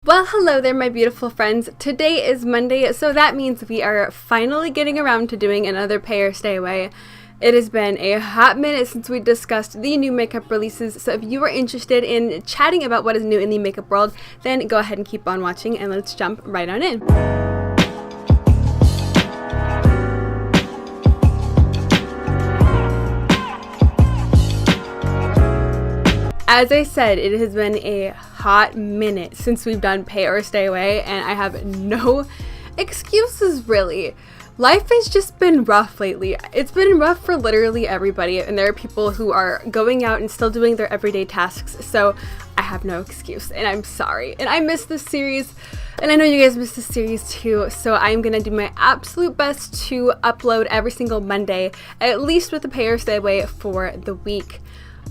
Well, hello there, my beautiful friends. Today is Monday, so that means we are finally getting around to doing another Pay or Stay Away. It has been a hot minute since we discussed the new makeup releases, so if you are interested in chatting about what is new in the makeup world, then go ahead and keep on watching, and let's jump right on in. As I said, it has been a hot minute since we've done Pay or Stay Away, and I have no excuses really. Life has just been rough lately. It's been rough for literally everybody, and there are people who are going out and still doing their everyday tasks, so I have no excuse, and I'm sorry. And I miss this series, and I know you guys miss this series too, so I'm gonna do my absolute best to upload every single Monday, at least with the Pay or Stay Away for the week.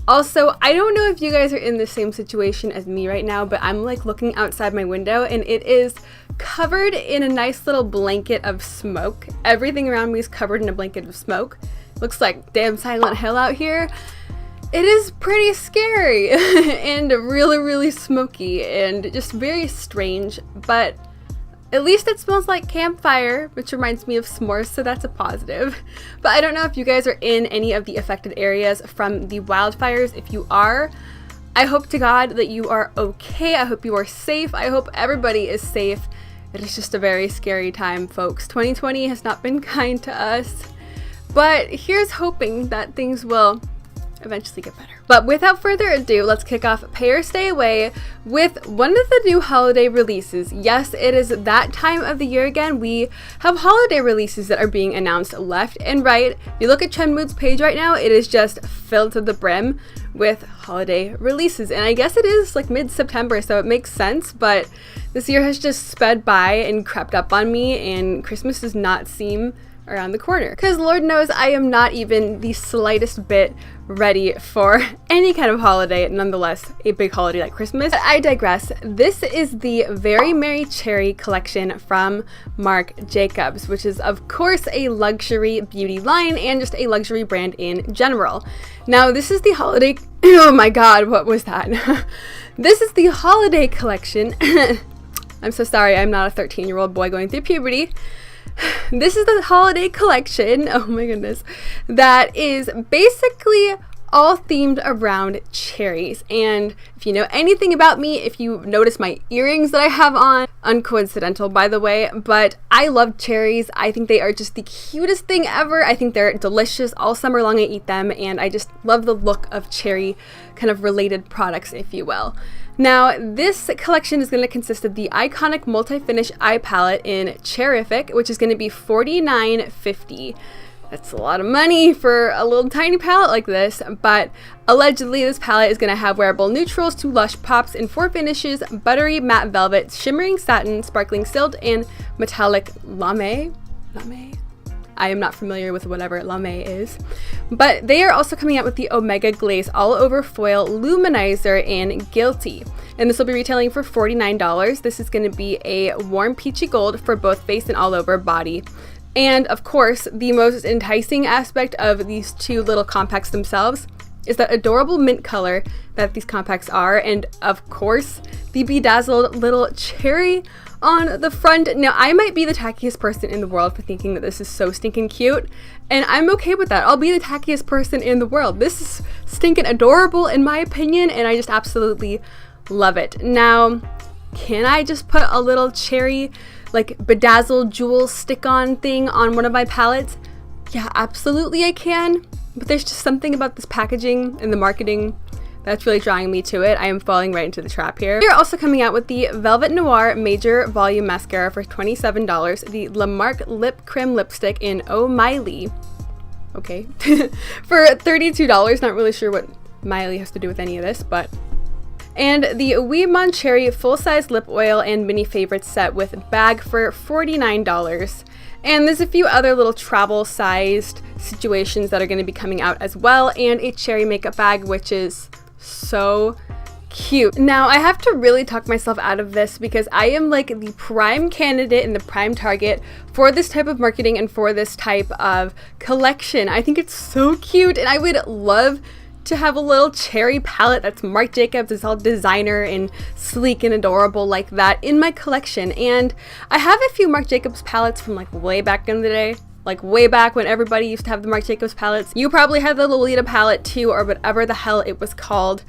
Also, I don't know if you guys are in the same situation as me right now, but I'm like looking outside my window and it is covered in a nice little blanket of smoke. Everything around me is covered in a blanket of smoke. Looks like damn Silent Hill out here. It is pretty scary and really smoky and just very strange, but at least it smells like campfire, which reminds me of s'mores, so that's a positive. But I don't know if you guys are in any of the affected areas from the wildfires. If you are, I hope to God that you are okay. I hope you are safe. I hope everybody is safe. It is just a very scary time, folks. 2020 has not been kind to us, but here's hoping that things will eventually get better. But without further ado, let's kick off Pay or Stay Away with one of the new holiday releases. Yes, it is that time of the year again. We have holiday releases that are being announced left and right. If you look at Trendmood's page right now, it is just filled to the brim with holiday releases. And I guess it is like mid-September, so it makes sense, but this year has just sped by and crept up on me, and Christmas does not seem around the corner. Because Lord knows I am not even the slightest bit ready for any kind of holiday, nonetheless a big holiday like Christmas. But I digress. This is the Very Merry Cherry collection from Marc Jacobs, which is of course a luxury beauty line and just a luxury brand in general. Now this is the holiday, oh my god, what was that? This is the holiday collection. I'm so sorry, I'm not a 13-year-old boy going through puberty. This is the holiday collection, oh my goodness, that is basically all themed around cherries. And if you know anything about me, if you notice my earrings that I have on, uncoincidental by the way, but I love cherries. I think they are just the cutest thing ever. I think they're delicious. All summer long I eat them, and I just love the look of cherry kind of related products, if you will. Now, this collection is going to consist of the iconic multi-finish eye palette in Cherrific, which is going to be $49.50. That's a lot of money for a little tiny palette like this, but allegedly this palette is going to have wearable neutrals to lush pops in 4 finishes: buttery matte velvet, shimmering satin, sparkling silk, and metallic lame. I am not familiar with whatever lame is, but they are also coming out with the Omega Glaze All Over Foil Luminizer in Guilty, and this will be retailing for $49. This is going to be a warm peachy gold for both face and all over body. And of course, the most enticing aspect of these two little compacts themselves is that adorable mint color that these compacts are, and of course, the bedazzled little cherry on the front. Now, I might be the tackiest person in the world for thinking that this is so stinking cute, and I'm okay with that. I'll be the tackiest person in the world. This is stinking adorable in my opinion, and I just absolutely love it. Now, can I just put a little cherry, like bedazzled jewel stick-on thing on one of my palettes? Yeah, absolutely I can, but there's just something about this packaging and the marketing that's really drawing me to it. I am falling right into the trap here. They're also coming out with the Velvet Noir Major Volume Mascara for $27, the Limecrime lipstick in Oh Miley, okay, for $32. Not really sure what Miley has to do with any of this, but... and the Oui Mon Cherry full-size lip oil and mini favorites set with bag for $49. And there's a few other little travel-sized situations that are going to be coming out as well, and a cherry makeup bag, which is so cute. Now, I have to really talk myself out of this because I am like the prime candidate and the prime target for this type of marketing and for this type of collection. I think it's so cute, and I would love to have a little cherry palette that's Marc Jacobs. It's all designer and sleek and adorable like that in my collection. And I have a few Marc Jacobs palettes from like way back in the day. Like way back when everybody used to have the Marc Jacobs palettes. You probably had the Lolita palette too, or whatever the hell it was called.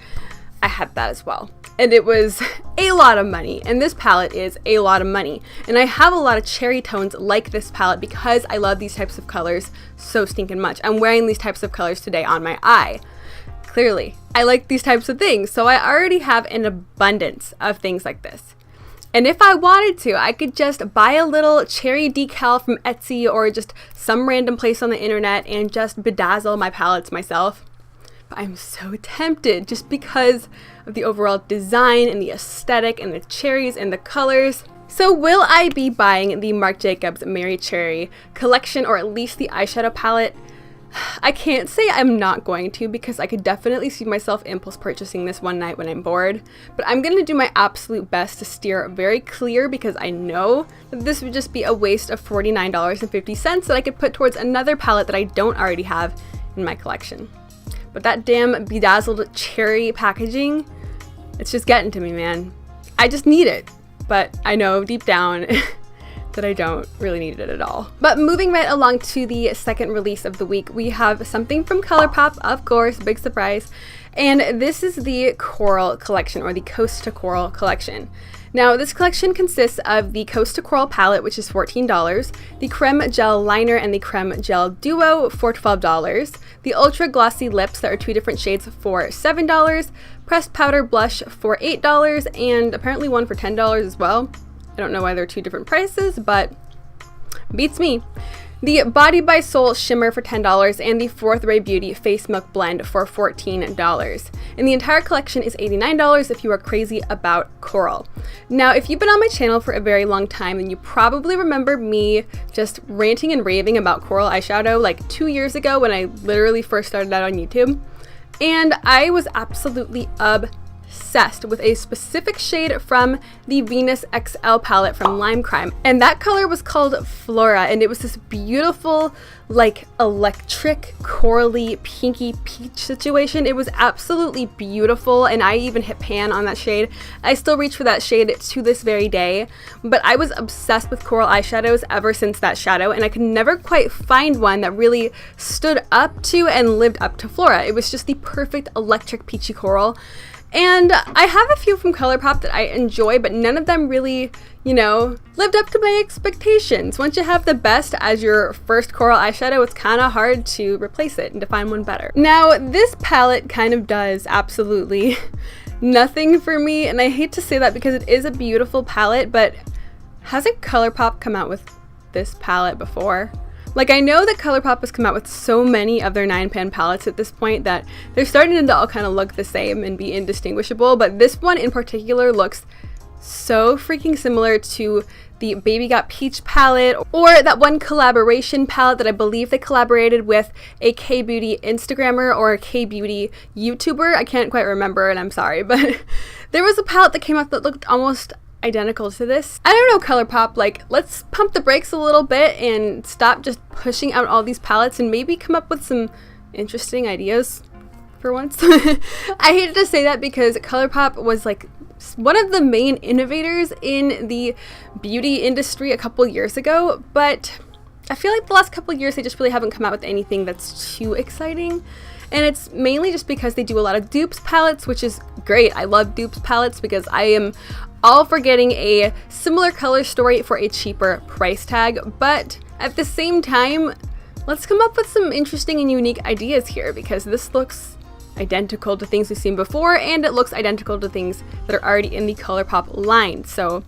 I had that as well. And it was a lot of money. And this palette is a lot of money. And I have a lot of cherry tones like this palette because I love these types of colors so stinking much. I'm wearing these types of colors today on my eye. Clearly, I like these types of things. So I already have an abundance of things like this. And if I wanted to, I could just buy a little cherry decal from Etsy or just some random place on the internet and just bedazzle my palettes myself. But I'm so tempted just because of the overall design and the aesthetic and the cherries and the colors. So will I be buying the Marc Jacobs Mary Cherry collection, or at least the eyeshadow palette? I can't say I'm not going to, because I could definitely see myself impulse purchasing this one night when I'm bored, but I'm going to do my absolute best to steer very clear, because I know that this would just be a waste of $49.50 that I could put towards another palette that I don't already have in my collection. But that damn bedazzled cherry packaging, it's just getting to me, man. I just need it, but I know deep down that I don't really need it at all. But moving right along to the second release of the week, we have something from Colourpop, of course, big surprise. And this is the Coral collection, or the Coast to Coral collection. Now, this collection consists of the Coast to Coral palette, which is $14, the Creme Gel Liner and the Creme Gel Duo for $12, the Ultra Glossy Lips that are 2 different shades for $7, Pressed Powder Blush for $8, and apparently one for $10 as well. I don't know why they're 2 different prices, but beats me. The Body by Soul Shimmer for $10 and the Fourth Ray Beauty Face Milk Blend for $14. And the entire collection is $89 if you are crazy about coral. Now, if you've been on my channel for a very long time, then you probably remember me just ranting and raving about coral eyeshadow like 2 years ago when I literally first started out on YouTube. And I was absolutely obsessed with a specific shade from the Venus XL palette from Limecrime, and that color was called Flora, and it was this beautiful like electric corally pinky peach situation. It was absolutely beautiful, and I even hit pan on that shade. I still reach for that shade to this very day, but I was obsessed with coral eyeshadows ever since that shadow, and I could never quite find one that really stood up to and lived up to Flora. It was just the perfect electric peachy coral. And I have a few from Colourpop that I enjoy, but none of them really, you know, lived up to my expectations. Once you have the best as your first coral eyeshadow, it's kind of hard to replace it and to find one better. Now, this palette kind of does absolutely nothing for me, and I hate to say that because it is a beautiful palette, but hasn't Colourpop come out with this palette before? Like, I know that Colourpop has come out with so many of their 9-pan palettes at this point that they're starting to all kind of look the same and be indistinguishable, but this one in particular looks so freaking similar to the Baby Got Peach palette, or that one collaboration palette that I believe they collaborated with a K-beauty Instagrammer or a K-beauty YouTuber. I can't quite remember, and I'm sorry, but there was a palette that came out that looked almost identical to this. I don't know, Colourpop, like, let's pump the brakes a little bit and stop just pushing out all these palettes and maybe come up with some interesting ideas for once. I hated to say that because Colourpop was like one of the main innovators in the beauty industry a couple years ago, but I feel like the last couple years they just really haven't come out with anything that's too exciting. And it's mainly just because they do a lot of dupes palettes, which is great. I love dupes palettes because I am all for getting a similar color story for a cheaper price tag. But at the same time, let's come up with some interesting and unique ideas here, because this looks identical to things we've seen before, and it looks identical to things that are already in the Colourpop line. So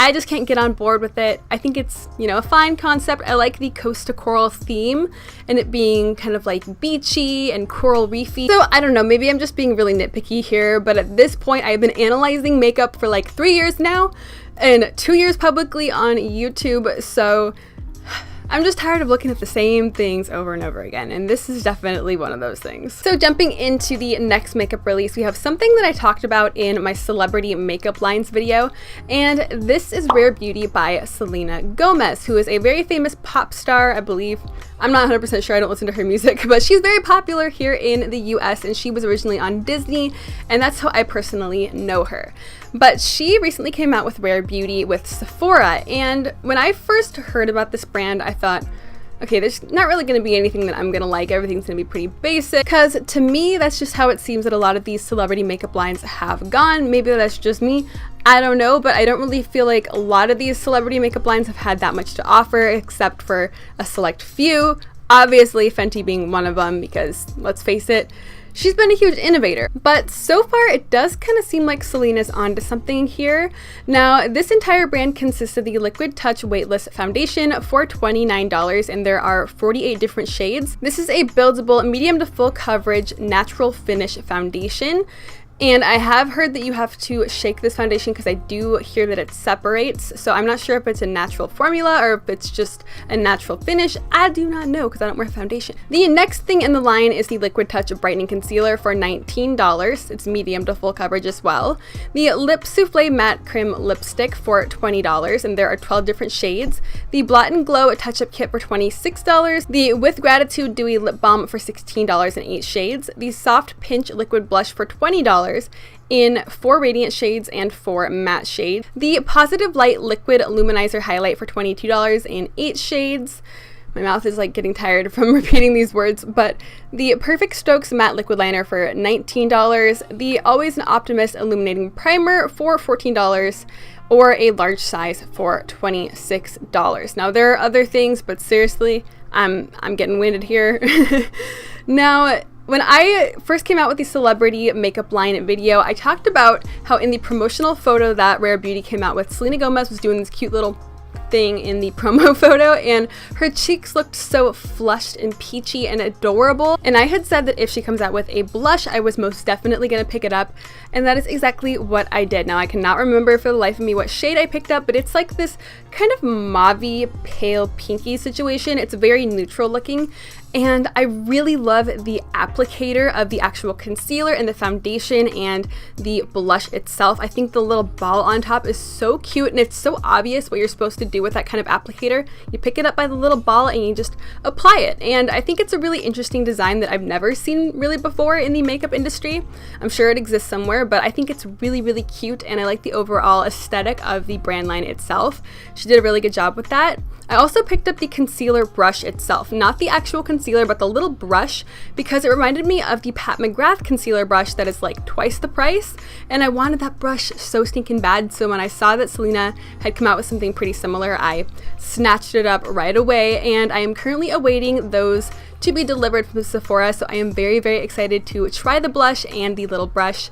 I just can't get on board with it. I think it's, you know, a fine concept. I like the Coast to Coral theme and it being kind of like beachy and coral reefy. So I don't know, maybe I'm just being really nitpicky here, but at this point I've been analyzing makeup for like 3 years now and 2 years publicly on YouTube. So I'm just tired of looking at the same things over and over again, and this is definitely one of those things. So jumping into the next makeup release, we have something that I talked about in my celebrity makeup lines video, and this is Rare Beauty by Selena Gomez, who is a very famous pop star, I believe. I'm not 100% sure, I don't listen to her music, but she's very popular here in the US, and she was originally on Disney, and that's how I personally know her. But she recently came out with Rare Beauty with Sephora, and when I first heard about this brand, I thought, okay, there's not really going to be anything that I'm going to like. Everything's going to be pretty basic, because to me, that's just how it seems that a lot of these celebrity makeup lines have gone. Maybe that's just me, I don't know, but I don't really feel like a lot of these celebrity makeup lines have had that much to offer, except for a select few. Obviously, Fenty being one of them, because let's face it, she's been a huge innovator, but so far it does kind of seem like Selena's onto something here. Now, this entire brand consists of the Liquid Touch Weightless Foundation for $29, and there are 48 different shades. This is a buildable, medium to full coverage, natural finish foundation. And I have heard that you have to shake this foundation because I do hear that it separates. So I'm not sure if it's a natural formula or if it's just a natural finish. I do not know because I don't wear foundation. The next thing in the line is the Liquid Touch Brightening Concealer for $19. It's medium to full coverage as well. The Lip Souffle Matte Creme Lipstick for $20, and there are 12 different shades. The Blot and Glow Touch-Up Kit for $26. The With Gratitude Dewy Lip Balm for $16 in 8 shades. The Soft Pinch Liquid Blush for $20. In 4 radiant shades and 4 matte shades. The Positive Light Liquid Luminizer Highlight for $22 in 8 shades. My mouth is like getting tired from repeating these words, but the Perfect Strokes Matte Liquid Liner for $19. The Always an Optimist Illuminating Primer for $14. Or a large size for $26. Now, there are other things, but seriously, I'm getting winded here. Now, when I first came out with the celebrity makeup line video, I talked about how in the promotional photo that Rare Beauty came out with, Selena Gomez was doing this cute little thing in the promo photo, and her cheeks looked so flushed and peachy and adorable. And I had said that if she comes out with a blush, I was most definitely going to pick it up, and that is exactly what I did. Now, I cannot remember for the life of me what shade I picked up, but it's like this kind of mauve-y, pale pinky situation. It's very neutral looking, and I really love the applicator of the actual concealer and the foundation and the blush itself. I think the little ball on top is so cute, and it's so obvious what you're supposed to do with that kind of applicator. You pick it up by the little ball and you just apply it, and I think it's a really interesting design that I've never seen really before in the makeup industry. I'm sure it exists somewhere, but I think it's really, really cute, and I like the overall aesthetic of the brand line itself. She did a really good job with that. I also picked up the concealer brush itself, not the actual concealer, but the little brush, because it reminded me of the Pat McGrath concealer brush that is like twice the price, and I wanted that brush so stinking bad. So when I saw that Selena had come out with something pretty similar, I snatched it up right away, and I am currently awaiting those to be delivered from Sephora, so I am very, very excited to try the blush and the little brush.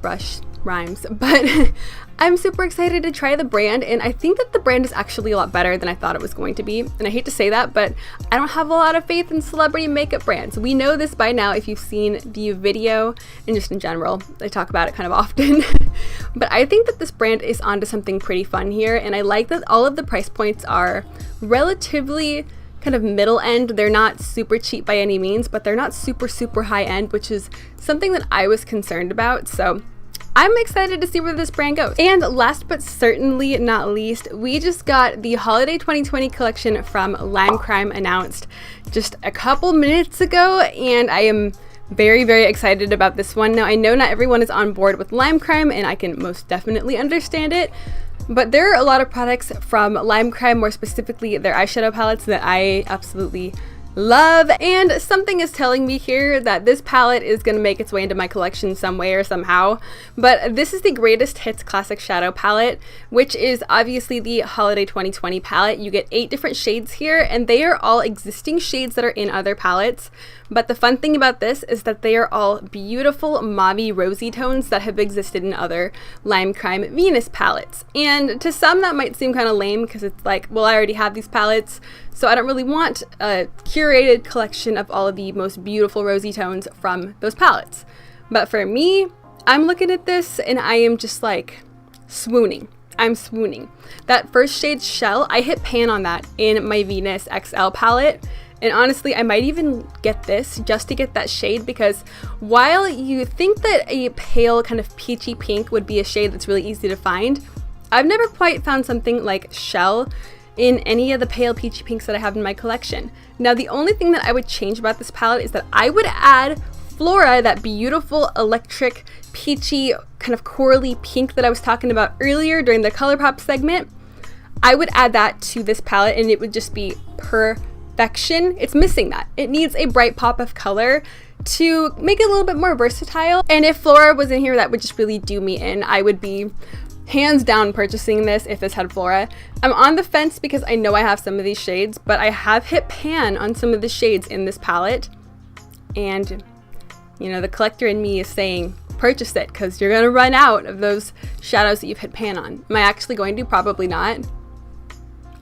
Brush rhymes, but I'm super excited to try the brand, and I think that the brand is actually a lot better than I thought it was going to be. And I hate to say that, but I don't have a lot of faith in celebrity makeup brands. We know this by now if you've seen the video, and just in general, I talk about it kind of often. But I think that this brand is onto something pretty fun here, and I like that all of the price points are relatively kind of middle end. They're not super cheap by any means, but they're not super, super high end, which is something that I was concerned about. So I'm excited to see where this brand goes. And last but certainly not least, we just got the Holiday 2020 collection from Limecrime announced just a couple minutes ago, and I am very, very excited about this one. Now, I know not everyone is on board with Limecrime, and I can most definitely understand it, but there are a lot of products from Limecrime, more specifically their eyeshadow palettes, that I absolutely love, and something is telling me here that this palette is going to make its way into my collection some way or somehow. But this is the Greatest Hits Classic Shadow Palette, which is obviously the Holiday 2020 palette. You get 8 different shades here, and they are all existing shades that are in other palettes. But the fun thing about this is that they are all beautiful mauve rosy tones that have existed in other Limecrime Venus palettes. And to some that might seem kind of lame because it's like, well, I already have these palettes, so I don't really want a curated collection of all of the most beautiful rosy tones from those palettes. But for me, I'm looking at this and I am just like swooning. I'm swooning. That first shade Shell, I hit pan on that in my Venus XL palette. And honestly, I might even get this just to get that shade, because while you think that a pale kind of peachy pink would be a shade that's really easy to find, I've never quite found something like Shell in any of the pale peachy pinks that I have in my collection. Now, the only thing that I would change about this palette is that I would add Flora, that beautiful electric peachy kind of corally pink that I was talking about earlier during the Colourpop segment. I would add that to this palette and it would just be perfection. It's missing that. It needs a bright pop of color to make it a little bit more versatile. And if Flora was in here, that would just really do me in. I would be hands down purchasing this if this had Flora. I'm on the fence because I know I have some of these shades, but I have hit pan on some of the shades in this palette. And you know, the collector in me is saying, purchase it, because you're gonna run out of those shadows that you've hit pan on. Am I actually going to? Probably not.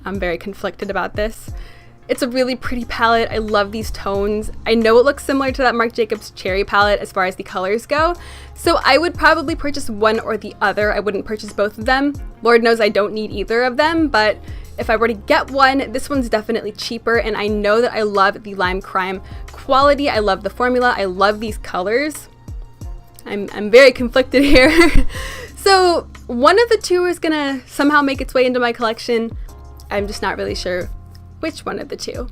I'm very conflicted about this. It's a really pretty palette. I love these tones. I know it looks similar to that Marc Jacobs cherry palette as far as the colors go, so I would probably purchase one or the other. I wouldn't purchase both of them. Lord knows I don't need either of them, but if I were to get one, this one's definitely cheaper, and I know that I love the Limecrime quality. I love the formula. I love these colors. I'm very conflicted here. So one of the two is gonna somehow make its way into my collection. I'm just not really sure which one of the two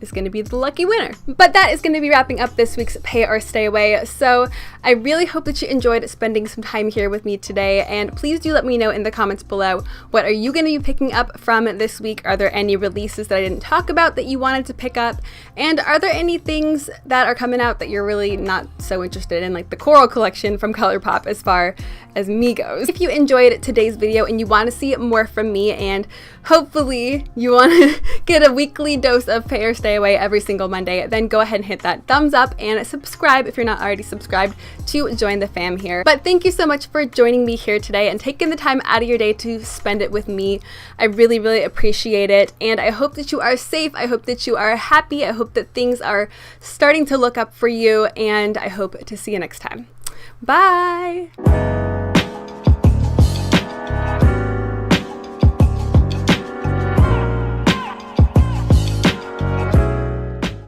is going to be the lucky winner. But that is going to be wrapping up this week's Pay or Stay Away. So I really hope that you enjoyed spending some time here with me today, and please do let me know in the comments below, what are you going to be picking up from this week? Are there any releases that I didn't talk about that you wanted to pick up? And are there any things that are coming out that you're really not so interested in, like the Coral collection from Colourpop as far as me goes? If you enjoyed today's video and you want to see more from me, and hopefully you want to get a weekly dose of Pay or Stay Away every single Monday, then go ahead and hit that thumbs up and subscribe if you're not already subscribed to join the fam here. But thank you so much for joining me here today and taking the time out of your day to spend it with me. I really, really appreciate it, and I hope that you are safe. I hope that you are happy. I hope that things are starting to look up for you, and I hope to see you next time. Bye!